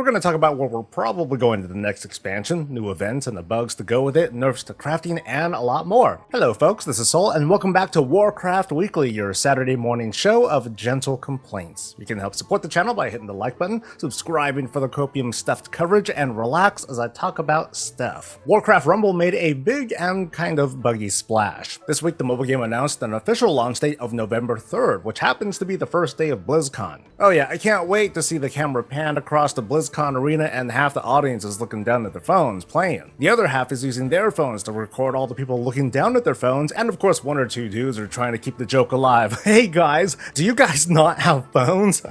we're going to talk about where we're probably going to the next expansion, new events and the bugs to go with it, nerfs to crafting, and a lot more. Hello folks, this is Soul, and welcome back to Warcraft Weekly, your Saturday morning show of gentle complaints. You can help support the channel by hitting the like button, subscribing for the copium stuffed coverage, and relax as I talk about stuff. Warcraft Rumble made a big and kind of buggy splash. This week the mobile game announced an official launch date of November 3rd, which happens to be the first day of Blizzcon. Oh yeah, I can't wait to see the camera pan across the Blizzcon arena and half the audience is looking down at their phones playing. The other half is using their phones to record all the people looking down at their phones, and of course one or two dudes are trying to keep the joke alive. Hey guys, do you guys not have phones?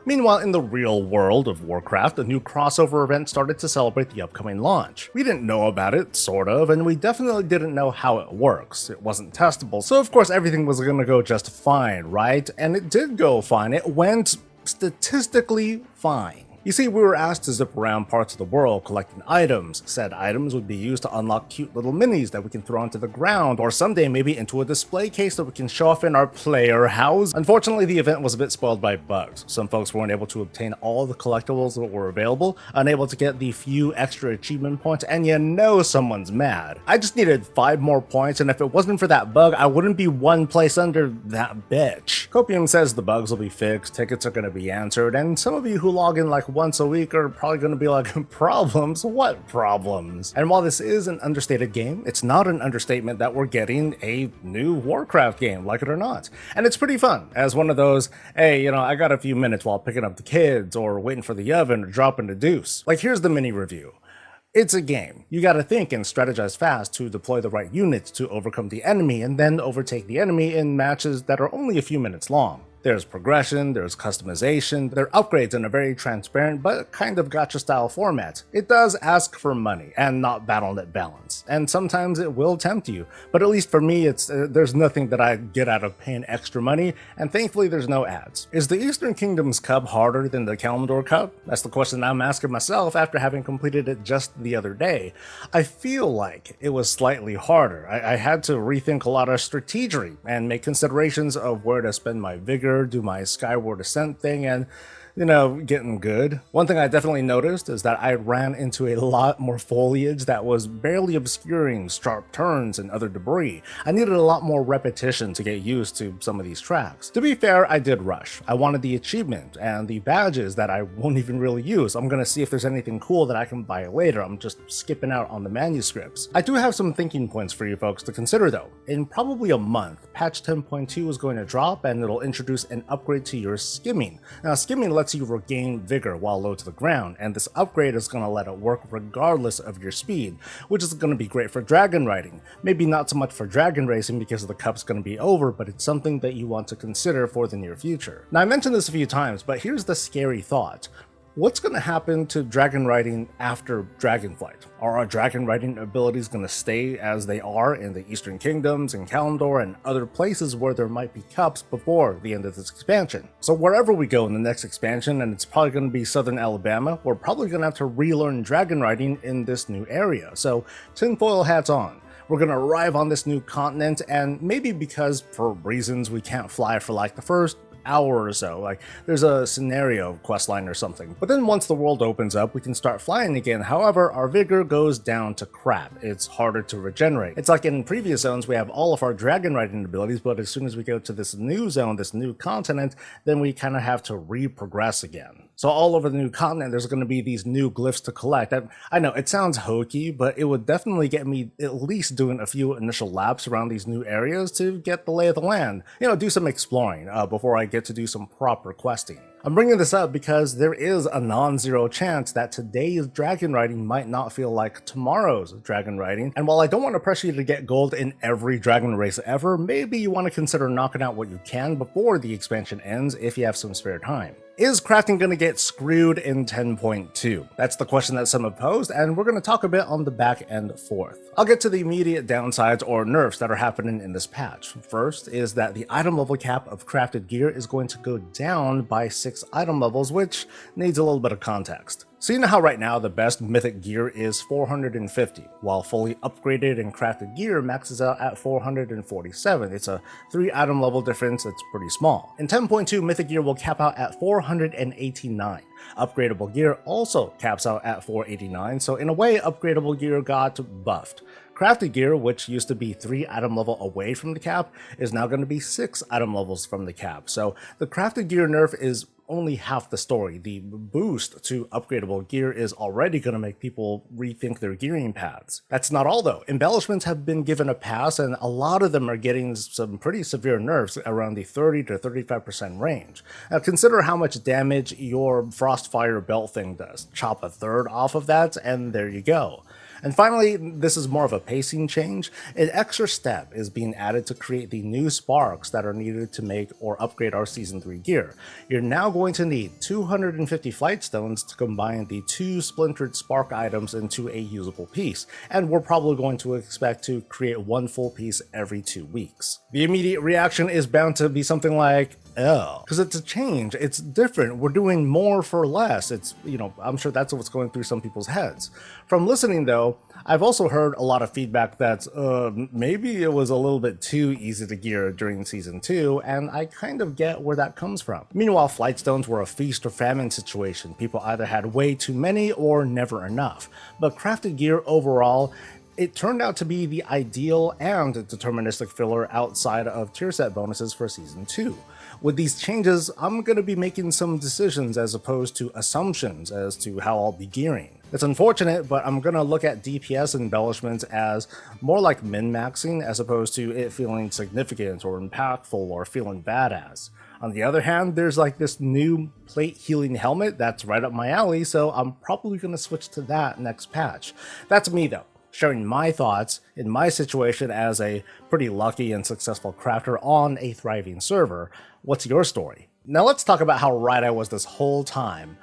Meanwhile, in the real world of Warcraft, a new crossover event started to celebrate the upcoming launch. We didn't know about it, sort of, and we definitely didn't know how it works. It wasn't testable, so of course everything was gonna go just fine, right? And it did go fine. It went statistically fine. You see, we were asked to zip around parts of the world collecting items. Said items would be used to unlock cute little minis that we can throw onto the ground, or someday maybe into a display case that we can show off in our player house. Unfortunately, the event was a bit spoiled by bugs. Some folks weren't able to obtain all the collectibles that were available, unable to get the few extra achievement points, and you know someone's mad. I just needed 5 more points, and if it wasn't for that bug, I wouldn't be one place under that bitch. Copium says the bugs will be fixed, tickets are going to be answered, and some of you who log in like once a week are probably going to be like, problems? What problems? And while this is an understated game, it's not an understatement that we're getting a new Warcraft game, like it or not. And it's pretty fun, as one of those, hey, you know, I got a few minutes while picking up the kids, or waiting for the oven, or dropping the deuce. Like, here's the mini review. It's a game. You gotta think and strategize fast to deploy the right units to overcome the enemy, and then overtake the enemy in matches that are only a few minutes long. There's progression, there's customization, there are upgrades in a very transparent but kind of gacha style format. It does ask for money and not BattleNet balance, and sometimes it will tempt you, but at least for me there's nothing that I get out of paying extra money, and thankfully there's no ads. Is the Eastern Kingdom's Cup harder than the Kalimdor Cup? That's the question I'm asking myself after having completed it just the other day. I feel like it was slightly harder. I had to rethink a lot of strategy and make considerations of where to spend my vigor, do my skyward ascent thing, and you know, getting good. One thing I definitely noticed is that I ran into a lot more foliage that was barely obscuring sharp turns and other debris. I needed a lot more repetition to get used to some of these tracks. To be fair, I did rush. I wanted the achievement and the badges that I won't even really use. I'm gonna see if there's anything cool that I can buy later. I'm just skipping out on the manuscripts. I do have some thinking points for you folks to consider though. In probably a month, patch 10.2 is going to drop and it'll introduce an upgrade to your skimming. Now, skimming lets you regain vigor while low to the ground, and this upgrade is going to let it work regardless of your speed, which is going to be great for dragon riding. Maybe not so much for dragon racing because the cup's going to be over, but it's something that you want to consider for the near future. Now, I mentioned this a few times, but here's the scary thought. What's going to happen to dragon riding after Dragonflight? Are our dragon riding abilities going to stay as they are in the Eastern Kingdoms and Kalimdor and other places where there might be cups before the end of this expansion? So wherever we go in the next expansion, and it's probably going to be Southern Alabama, we're probably going to have to relearn dragon riding in this new area. So tinfoil hats on. We're going to arrive on this new continent, and maybe because for reasons we can't fly for like the first hour or so, like there's a scenario questline or something. But then once the world opens up, we can start flying again. However, our vigor goes down to crap. It's harder to regenerate. It's like in previous zones, we have all of our dragon riding abilities, but as soon as we go to this new zone, this new continent, then we kind of have to re-progress again. So all over the new continent, there's going to be these new glyphs to collect. I know it sounds hokey, but it would definitely get me at least doing a few initial laps around these new areas to get the lay of the land. You know, do some exploring before I get to do some proper questing. I'm bringing this up because there is a non-zero chance that today's dragon riding might not feel like tomorrow's dragon riding, and while I don't want to pressure you to get gold in every dragon race ever, maybe you want to consider knocking out what you can before the expansion ends if you have some spare time. Is crafting going to get screwed in 10.2? That's the question that some have posed, and we're going to talk a bit on the back and forth. I'll get to the immediate downsides or nerfs that are happening in this patch. First is that the item level cap of crafted gear is going to go down by 6 item levels, which needs a little bit of context. So you know how right now the best mythic gear is 450, while fully upgraded and crafted gear maxes out at 447. It's a 3 item level difference, it's pretty small. In 10.2, mythic gear will cap out at 489. Upgradable gear also caps out at 489, so in a way upgradable gear got buffed. Crafted gear, which used to be 3 item level away from the cap, is now going to be 6 item levels from the cap. So the crafted gear nerf is only half the story. The boost to upgradable gear is already going to make people rethink their gearing paths. That's not all though. Embellishments have been given a pass, and a lot of them are getting some pretty severe nerfs around the 30 to 35% range. Now consider how much damage your Frostfire belt thing does. Chop a third off of that, and there you go. And finally, this is more of a pacing change. An extra step is being added to create the new sparks that are needed to make or upgrade our Season 3 gear. You're now going to need 250 flight stones to combine the 2 splintered spark items into a usable piece, and we're probably going to expect to create 1 full piece every 2 weeks. The immediate reaction is bound to be something like, oh, because it's a change, it's different, we're doing more for less. It's, I'm sure that's what's going through some people's heads. From listening though, I've also heard a lot of feedback that maybe it was a little bit too easy to gear during Season 2, and I kind of get where that comes from. Meanwhile, flight stones were a feast or famine situation. People either had way too many or never enough. But crafted gear overall, it turned out to be the ideal and deterministic filler outside of tier set bonuses for Season 2. With these changes, I'm going to be making some decisions as opposed to assumptions as to how I'll be gearing. It's unfortunate, but I'm going to look at DPS embellishments as more like min-maxing as opposed to it feeling significant or impactful or feeling badass. On the other hand, there's like this new plate healing helmet that's right up my alley, so I'm probably going to switch to that next patch. That's me though, sharing my thoughts in my situation as a pretty lucky and successful crafter on a thriving server. What's your story? Now let's talk about how right I was this whole time.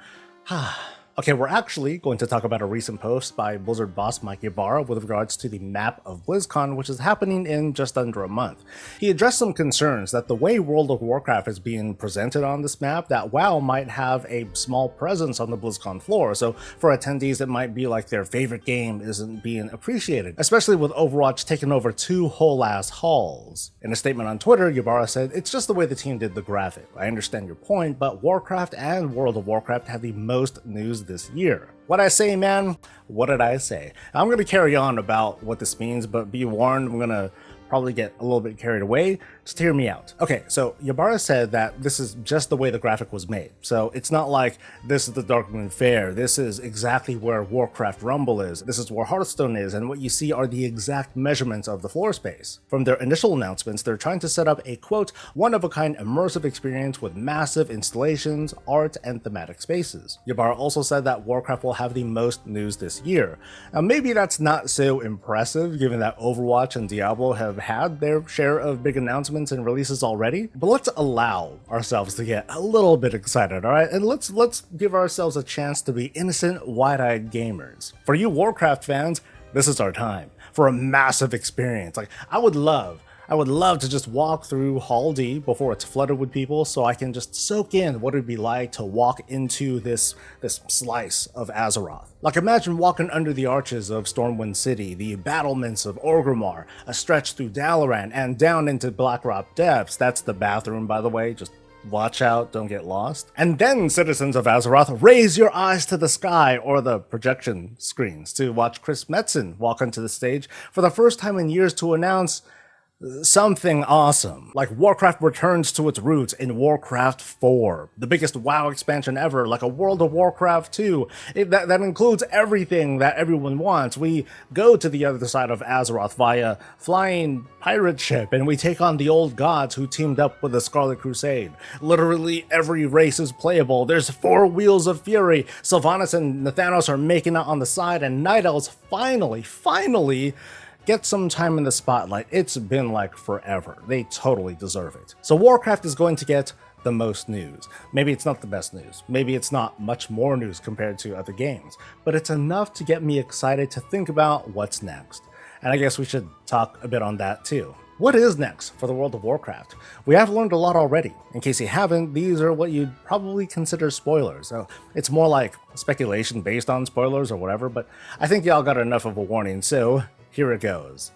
Okay, we're actually going to talk about a recent post by Blizzard boss Mike Ybarra with regards to the map of Blizzcon, which is happening in just under a month. He addressed some concerns that the way World of Warcraft is being presented on this map, that WoW might have a small presence on the Blizzcon floor, so for attendees it might be like their favorite game isn't being appreciated, especially with Overwatch taking over 2 whole-ass halls. In a statement on Twitter, Ybarra said, "It's just the way the team did the graphic. I understand your point, but Warcraft and World of Warcraft have the most news this year." What I say, man? What did I say? I'm going to carry on about what this means, but be warned, I'm going to probably get a little bit carried away. Just hear me out. Okay, so Ybarra said that this is just the way the graphic was made. So it's not like this is the Darkmoon Fair, this is exactly where Warcraft Rumble is, this is where Hearthstone is, and what you see are the exact measurements of the floor space. From their initial announcements, they're trying to set up a, quote, one-of-a-kind immersive experience with massive installations, art, and thematic spaces. Ybarra also said that Warcraft will have the most news this year. Now maybe that's not so impressive given that Overwatch and Diablo have had their share of big announcements and releases already, but let's allow ourselves to get a little bit excited, alright? And let's give ourselves a chance to be innocent, wide-eyed gamers. For you Warcraft fans, this is our time for a massive experience. Like, I would love to just walk through Hall D before it's flooded with people so I can just soak in what it'd be like to walk into this slice of Azeroth. Like, imagine walking under the arches of Stormwind City, the battlements of Orgrimmar, a stretch through Dalaran, and down into Blackrock Depths. That's the bathroom, by the way, just watch out, don't get lost. And then, citizens of Azeroth, raise your eyes to the sky or the projection screens to watch Chris Metzen walk onto the stage for the first time in years to announce something awesome. Like Warcraft returns to its roots in Warcraft 4, the biggest WoW expansion ever, like a World of Warcraft 2. That includes everything that everyone wants. We go to the other side of Azeroth via flying pirate ship, and we take on the old gods who teamed up with the Scarlet Crusade. Literally every race is playable. There's 4 Wheels of Fury. Sylvanas and Nathanos are making out on the side, and Night Elves finally get some time in the spotlight. It's been like forever. They totally deserve it. So Warcraft is going to get the most news. Maybe it's not the best news. Maybe it's not much more news compared to other games, but it's enough to get me excited to think about what's next. And I guess we should talk a bit on that too. What is next for the world of Warcraft? We have learned a lot already. In case you haven't, these are what you'd probably consider spoilers. So it's more like speculation based on spoilers or whatever, but I think y'all got enough of a warning, so here it goes.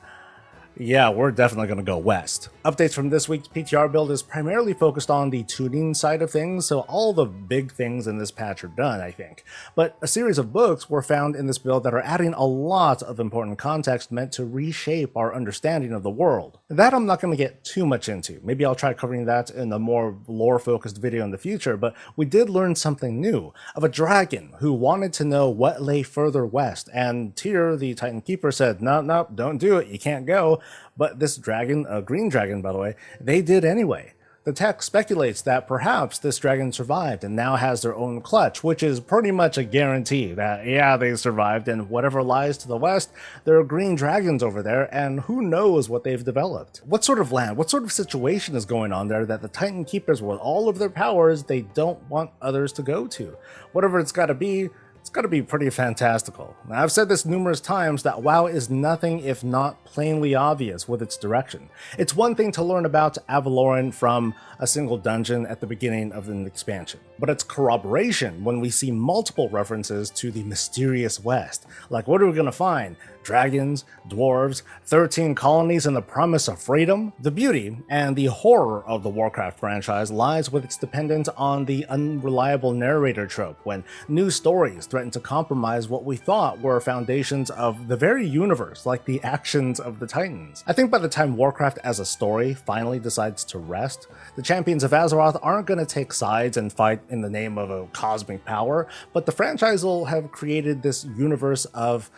Yeah, we're definitely going to go west. Updates from this week's PTR build is primarily focused on the tuning side of things, so all the big things in this patch are done, I think. But a series of books were found in this build that are adding a lot of important context meant to reshape our understanding of the world. That I'm not going to get too much into. Maybe I'll try covering that in a more lore-focused video in the future, but we did learn something new of a dragon who wanted to know what lay further west, and Tyr, the Titan Keeper, said, no, don't do it, you can't go. But this dragon, a green dragon by the way, they did anyway. The text speculates that perhaps this dragon survived and now has their own clutch, which is pretty much a guarantee that, yeah, they survived, and whatever lies to the west, there are green dragons over there, and who knows what they've developed. What sort of land, what sort of situation is going on there that the Titan Keepers, with all of their powers, they don't want others to go to? Whatever it's got to be, it's got to be pretty fantastical. Now, I've said this numerous times that WoW is nothing if not plainly obvious with its direction. It's one thing to learn about Avaloran from a single dungeon at the beginning of an expansion, but it's corroboration when we see multiple references to the mysterious West. Like, what are we going to find? Dragons, dwarves, 13 colonies, and the promise of freedom? The beauty and the horror of the Warcraft franchise lies with its dependence on the unreliable narrator trope, when new stories threaten to compromise what we thought were foundations of the very universe, like the actions of the Titans. I think by the time Warcraft as a story finally decides to rest, the champions of Azeroth aren't going to take sides and fight in the name of a cosmic power, but the franchise will have created this universe of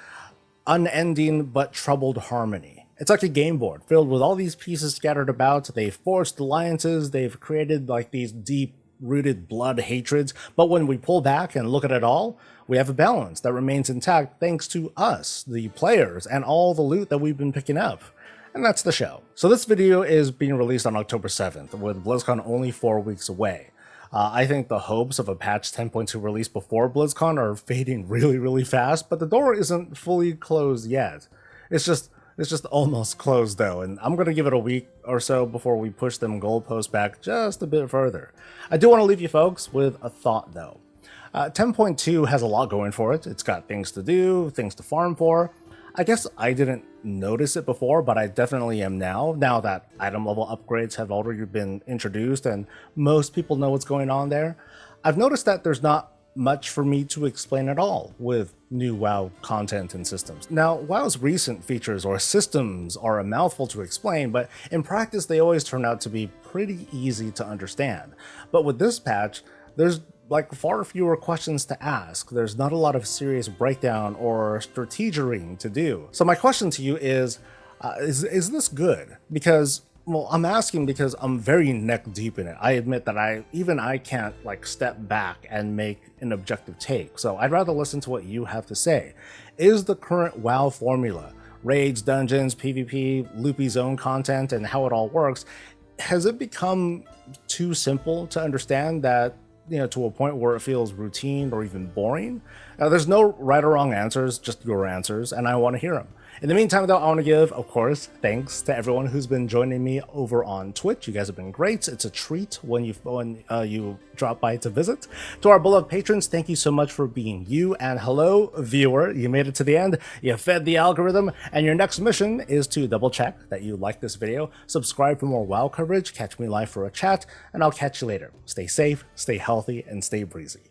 unending but troubled harmony. It's like a game board filled with all these pieces scattered about. They've forged alliances, they've created like these deep-rooted blood hatreds, but when we pull back and look at it all, we have a balance that remains intact thanks to us, the players, and all the loot that we've been picking up. And that's the show. So this video is being released on October 7th, with Blizzcon only 4 weeks away. I think the hopes of a patch 10.2 release before Blizzcon are fading really fast, but the door isn't fully closed yet. It's just almost closed though, and I'm going to give it a week or so before we push them goalposts back just a bit further. I do want to leave you folks with a thought though. 10.2 has a lot going for it. It's got things to do, things to farm for. I guess I didn't notice it before, but I definitely am now that item level upgrades have already been introduced and most people know what's going on there. I've noticed that there's not much for me to explain at all with new WoW content and systems. Now, WoW's recent features or systems are a mouthful to explain, but in practice they always turn out to be pretty easy to understand. But with this patch, there's like far fewer questions to ask. There's not a lot of serious breakdown or strategery to do. So my question to you is this good? Because, well, I'm asking because I'm very neck deep in it. I admit that I can't like step back and make an objective take. So I'd rather listen to what you have to say. Is the current WoW formula, raids, dungeons, PvP, loopy zone content, and how it all works, has it become too simple to understand that, you know, to a point where it feels routine or even boring? Now, there's no right or wrong answers, just your answers, and I want to hear them. In the meantime, though, I want to give, of course, thanks to everyone who's been joining me over on Twitch. You guys have been great. It's a treat when you drop by to visit. To our beloved patrons, thank you so much for being you. And hello, viewer. You made it to the end. You fed the algorithm. And your next mission is to double check that you like this video, subscribe for more WoW coverage, catch me live for a chat, and I'll catch you later. Stay safe, stay healthy, and stay breezy.